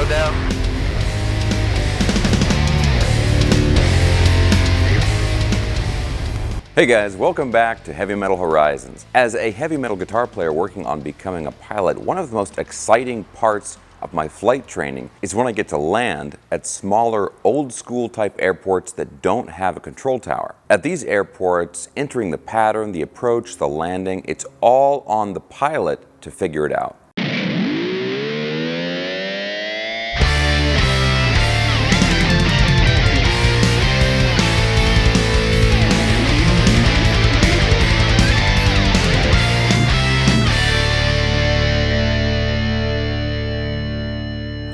slow down. Hey guys, welcome back to Heavy Metal Horizons. As a heavy metal guitar player working on becoming a pilot, one of the most exciting parts of my flight training is when I get to land at smaller, old school type airports that don't have a control tower. At these airports, entering the pattern, the approach, the landing, it's all on the pilot to figure it out.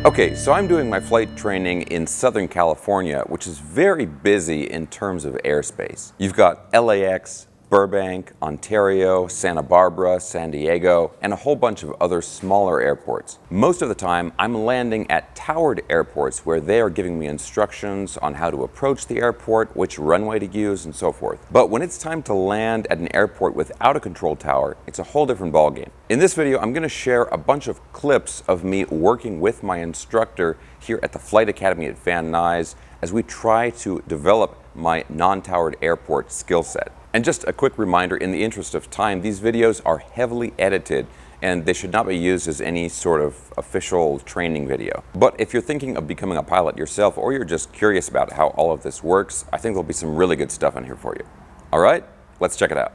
Okay, so I'm doing my flight training in Southern California, which is very busy in terms of airspace. You've got LAX, Burbank, Ontario, Santa Barbara, San Diego, and a whole bunch of other smaller airports. Most of the time, I'm landing at towered airports where they are giving me instructions on how to approach the airport, which runway to use, and so forth. But when it's time to land at an airport without a control tower, it's a whole different ballgame. In this video, I'm going to share a bunch of clips of me working with my instructor here at the Flight Academy at Van Nuys as we try to develop my non-towered airport skill set. And just a quick reminder, in the interest of time, these videos are heavily edited and they should not be used as any sort of official training video. But if you're thinking of becoming a pilot yourself, or you're just curious about how all of this works, I think there'll be some really good stuff in here for you. All right, let's check it out.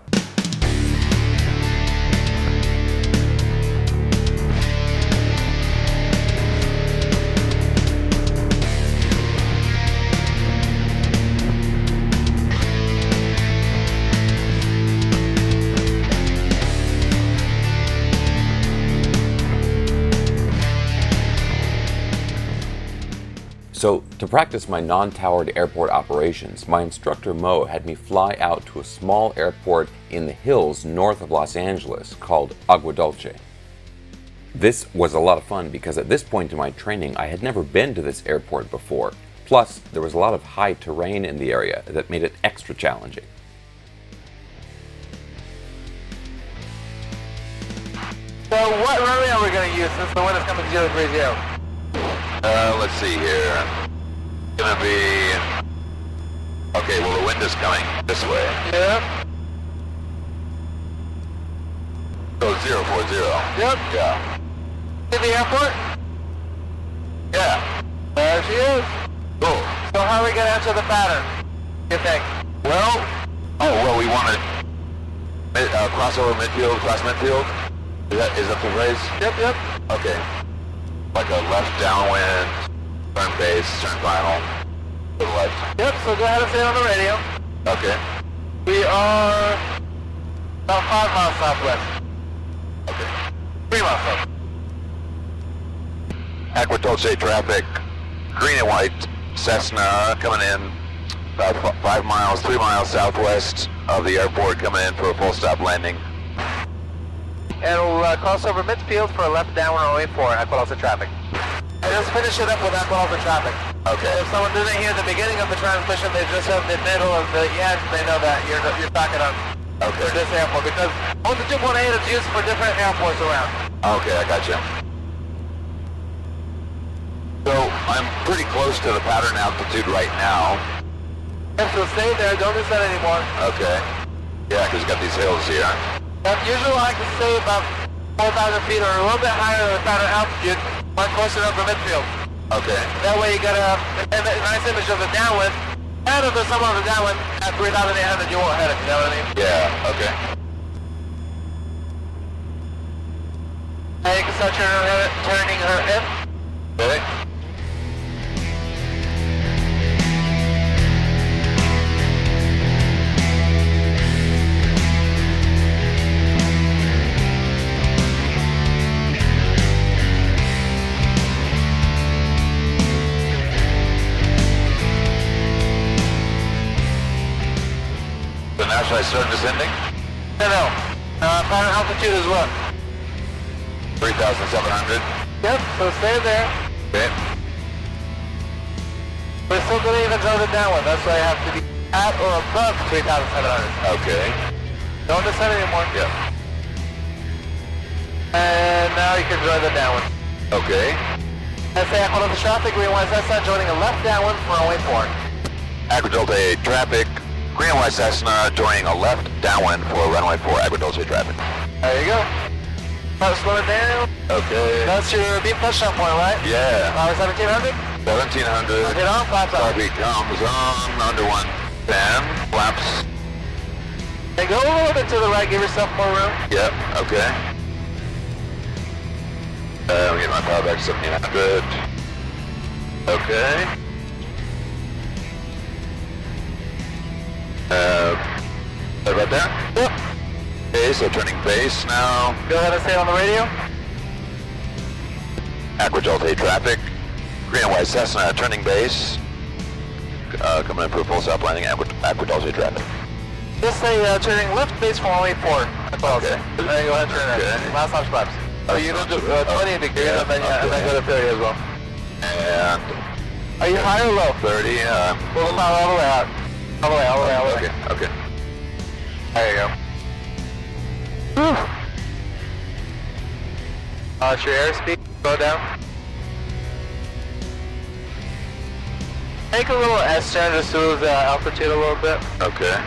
So, to practice my non-towered airport operations, my instructor Mo had me fly out to a small airport in the hills north of Los Angeles called Agua Dulce. This was a lot of fun because at this point in my training I had never been to this airport before. Plus, there was a lot of high terrain in the area that made it extra challenging. So what runway are we going to use since the wind is coming 030? Let's see here. Gonna be... Okay, well the wind is coming this way. Yep. So 040. Yep. Yeah. In the airport? Yeah. There she is. Cool. So how are we going to answer the pattern, you think? Well, we want to crossover midfield, cross midfield. Is that the phrase? Yep. Okay. Like a left downwind, turn base, turn final, to the left. Yep, so go ahead and say it on the radio. Okay. We are about 5 miles southwest. Okay. 3 miles south. Agua Dulce traffic, green and white, Cessna coming in about 5 miles, 3 miles southwest of the airport, coming in for a full stop landing. And we'll cross over midfield for a left downwind runway for Agua Dulce traffic. And just finish it up with Agua Dulce traffic. Okay. If someone didn't hear the beginning of the transmission, they just have the middle of the end, they know that you're talking on for this airport. Because on the 2.8 is used for different airports around. Okay, I gotcha. So I'm pretty close to the pattern altitude right now. Yep, so stay there, don't descend anymore. Okay. Yeah, because you got these hills here. Usually I like to stay about 4,000 feet or a little bit higher than the pattern altitude, much closer up to midfield. Okay. That way you get a nice image of the downwind, and if there's someone on the downwind at 3,800, you won't hit it, you know what I mean? Yeah, okay. And you can start turning her in. Okay. Should I start descending? No. Pattern altitude is what? 3,700. Yep, so stay there. Okay. We're still going to even go the downwind. That's why I have to be at or above 3,700. Okay. Don't descend anymore. Yeah. And now you can join the downwind. Okay. SA Aqua Dulce traffic, green white Cessna joining a left downwind for runway 4. Agua Dulce traffic, green and white Cessna joining a left downwind for runway 4, Agua Dulce traffic. There you go. Slow it down. Okay. That's your beam touchdown point, right? Yeah. 1700? 1700. Hit on, flaps on. Copy, comes on, under 110, flaps. And go a little bit to the right, give yourself more room. Yep, okay. We get my power back to 1700. Okay. Right there? Yep. Okay, so turning base now. Go ahead and stay on the radio. Agua Dulce traffic. Green and white Cessna turning base. Coming in for a full stop landing, Agua Dulce traffic. Just say turning left base for runway 4. That's all. Okay. There you go ahead and turn Okay. it. Last launch flaps. So you do 20 degrees yeah, and then go to 30 as well. And Are you high or low? 30, Pull the power all the way out. All the way, all the way, all the way. okay, okay. There you go. Whew. Watch your airspeed. Go down. Take a little S-turn just to lose altitude a little bit. Okay.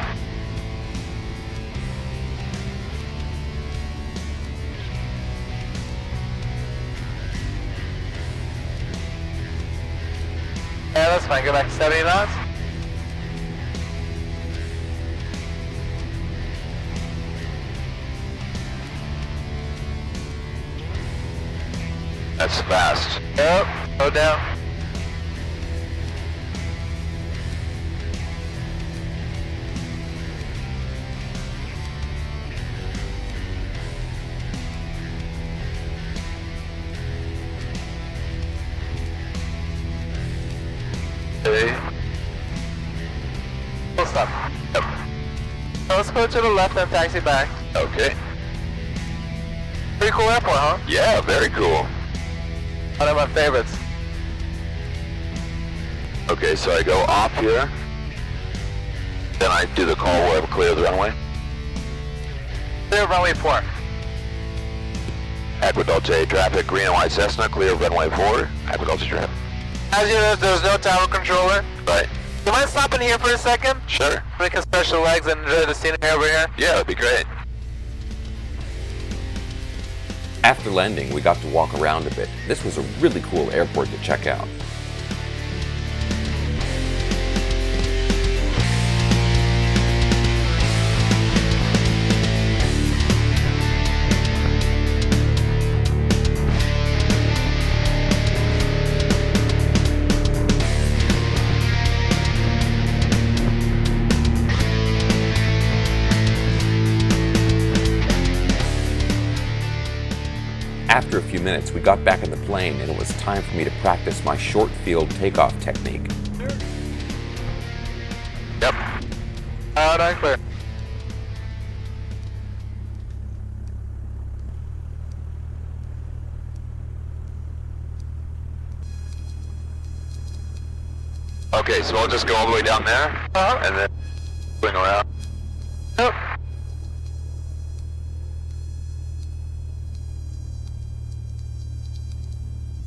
Yeah, that's fine. Go back to 70 knots. That's fast. Yep. Go down. Okay. Full stop. Yep. So let's go to the left and taxi back. Okay. Pretty cool airport, huh? Yeah, very cool. One of my favorites. Okay, so I go off here. Then I do the call where I clear the runway. Clear runway 4. Agua Dulce traffic, green and white Cessna, clear runway 4. Agua Dulce traffic. As you know, there's no tower controller. Right. You mind stopping here for a second? Sure. We can stretch the legs and enjoy the scenery over here. Yeah, that'd be great. After landing, we got to walk around a bit. This was a really cool airport to check out. After a few minutes, we got back in the plane and it was time for me to practice my short field takeoff technique. Yep. Out and clear. Okay, so I'll just go all the way down there, and then swing around. Yep.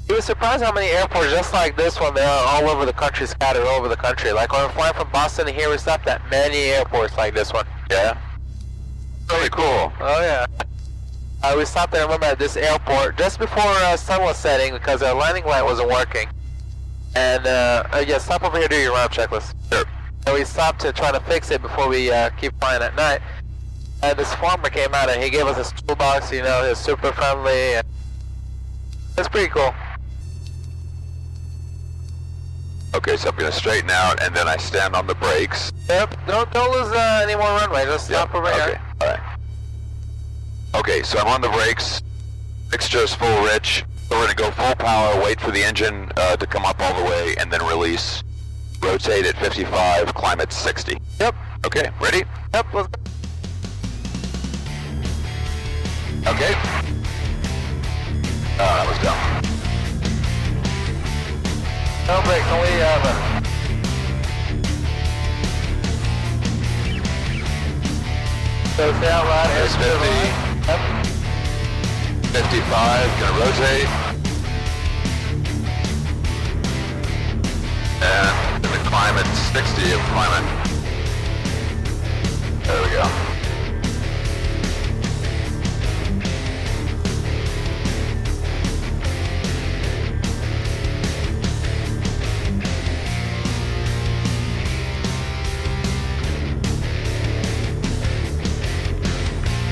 You were surprised how many airports just like this one, they're all over the country, scattered all over the country. Like when we're flying from Boston to here, we stopped at many airports like this one. Yeah. Really cool. Oh yeah. We stopped there, remember, at this airport just before sun was setting because our landing light wasn't working. And yeah, stop over here, do your round checklist. Sure. And we stopped to try to fix it before we keep flying at night. And this farmer came out and he gave us his toolbox, you know, he was super friendly. And it's pretty cool. Okay, so I'm going to straighten out, and then I stand on the brakes. Yep, don't lose any more runway, just stop over Okay, here. alright. Okay, so I'm on the brakes. Mixture's full rich. So we're going to go full power, wait for the engine to come up all the way, and then release. Rotate at 55, climb at 60. Yep, Okay, ready? yep, let's go. Okay. That was dumb. No brakes, only rudder. So stay out loud, There's 50. Yep. 55, gonna rotate. And the climate 60 of climate. There we go.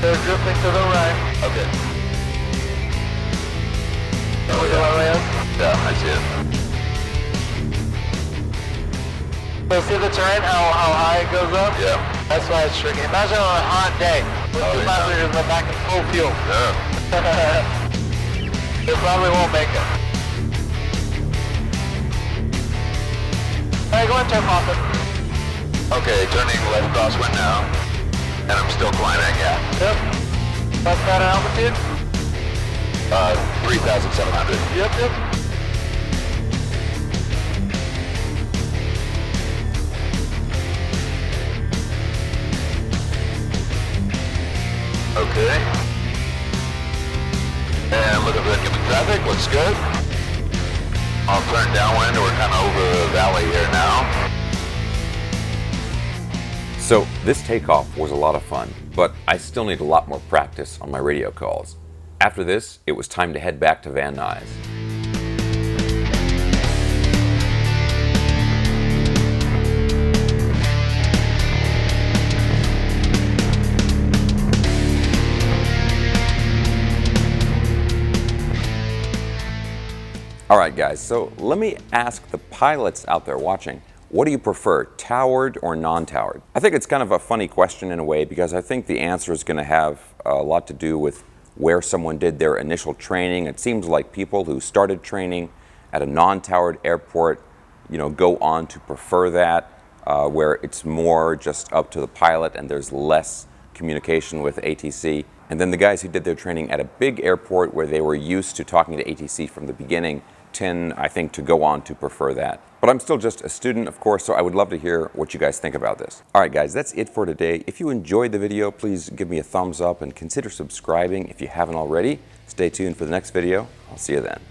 They're drifting to the right. Okay. Oh, yeah. Yeah, I see it. So see the terrain, how high it goes up? Yeah. That's why it's tricky. Imagine on a hot day with 2 miles in the back in full fuel. Yeah. It probably won't make it. Alright, go and turn off it. Okay, turning left crosswind now. And I'm still climbing, yeah. Yep. What's that altitude? 3,700. Yep. Okay. And look at the incoming traffic, looks good. I'll turn downwind, we're kind of over the valley here now. So this takeoff was a lot of fun, but I still need a lot more practice on my radio calls. After this, it was time to head back to Van Nuys. All right, guys, so let me ask the pilots out there watching, what do you prefer, towered or non-towered? I think it's kind of a funny question in a way because I think the answer is going to have a lot to do with where someone did their initial training. It seems like people who started training at a non-towered airport, go on to prefer that, where it's more just up to the pilot and there's less communication with ATC. And then the guys who did their training at a big airport where they were used to talking to ATC from the beginning tend, I think, to go on to prefer that. But I'm still just a student, of course, so I would love to hear what you guys think about this. All right, guys, that's it for today. If you enjoyed the video, please give me a thumbs up and consider subscribing if you haven't already. Stay tuned for the next video. I'll see you then.